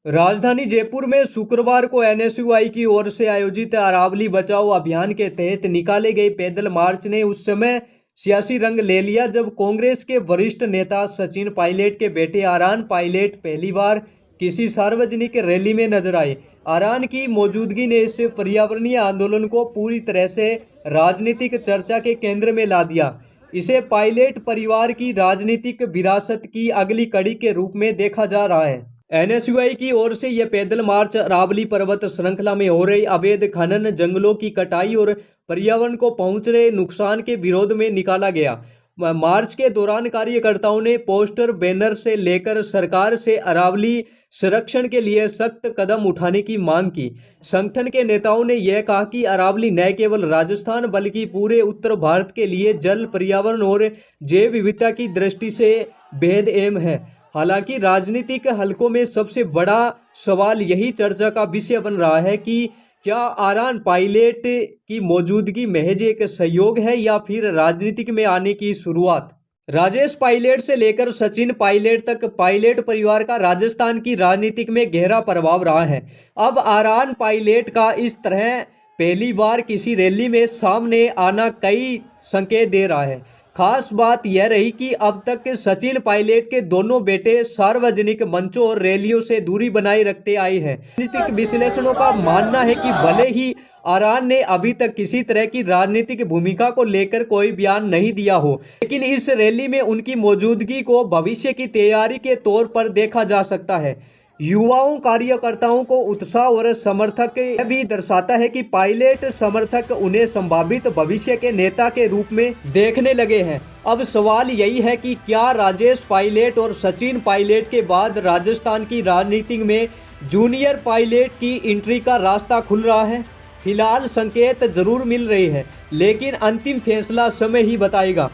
राजधानी जयपुर में शुक्रवार को एनएसयूआई की ओर से आयोजित अरावली बचाओ अभियान के तहत निकाले गए पैदल मार्च ने उस समय सियासी रंग ले लिया जब कांग्रेस के वरिष्ठ नेता सचिन पायलट के बेटे आरान पायलट पहली बार किसी सार्वजनिक रैली में नजर आए। आरान की मौजूदगी ने इस पर्यावरणीय आंदोलन को पूरी तरह से राजनीतिक चर्चा के केंद्र में ला दिया। इसे पायलट परिवार की राजनीतिक विरासत की अगली कड़ी के रूप में देखा जा रहा है। एनएसयूआई की ओर से यह पैदल मार्च अरावली पर्वत श्रृंखला में हो रही अवैध खनन, जंगलों की कटाई और पर्यावरण को पहुंच रहे नुकसान के विरोध में निकाला गया। मार्च के दौरान कार्यकर्ताओं ने पोस्टर, बैनर से लेकर सरकार से अरावली संरक्षण के लिए सख्त कदम उठाने की मांग की। संगठन के नेताओं ने यह कहा कि अरावली न केवल राजस्थान बल्कि पूरे उत्तर भारत के लिए जल, पर्यावरण और जैव विविधता की दृष्टि से बेहद अहम है। हालांकि राजनीतिक हलकों में सबसे बड़ा सवाल यही चर्चा का विषय बन रहा है कि क्या आरान पायलट की मौजूदगी महज एक सहयोग है या फिर राजनीतिक में आने की शुरुआत। राजेश पायलट से लेकर सचिन पायलट तक पायलट परिवार का राजस्थान की राजनीतिक में गहरा प्रभाव रहा है। अब आरान पायलट का इस तरह पहली बार किसी रैली में सामने आना कई संकेत दे रहा है। खास बात यह रही कि अब तक सचिन पायलट के दोनों बेटे सार्वजनिक मंचों और रैलियों से दूरी बनाए रखते आए हैं। राजनीतिक विश्लेषणों का मानना है कि भले ही आरान ने अभी तक किसी तरह की राजनीतिक भूमिका को लेकर कोई बयान नहीं दिया हो, लेकिन इस रैली में उनकी मौजूदगी को भविष्य की तैयारी के तौर पर देखा जा सकता है। युवाओं, कार्यकर्ताओं को उत्साह और समर्थक यह भी दर्शाता है कि पायलट समर्थक उन्हें संभावित भविष्य के नेता के रूप में देखने लगे हैं। अब सवाल यही है कि क्या राजेश पायलट और सचिन पायलट के बाद राजस्थान की राजनीति में जूनियर पायलट की एंट्री का रास्ता खुल रहा है। फिलहाल संकेत जरूर मिल रहे हैं, लेकिन अंतिम फैसला समय ही बताएगा।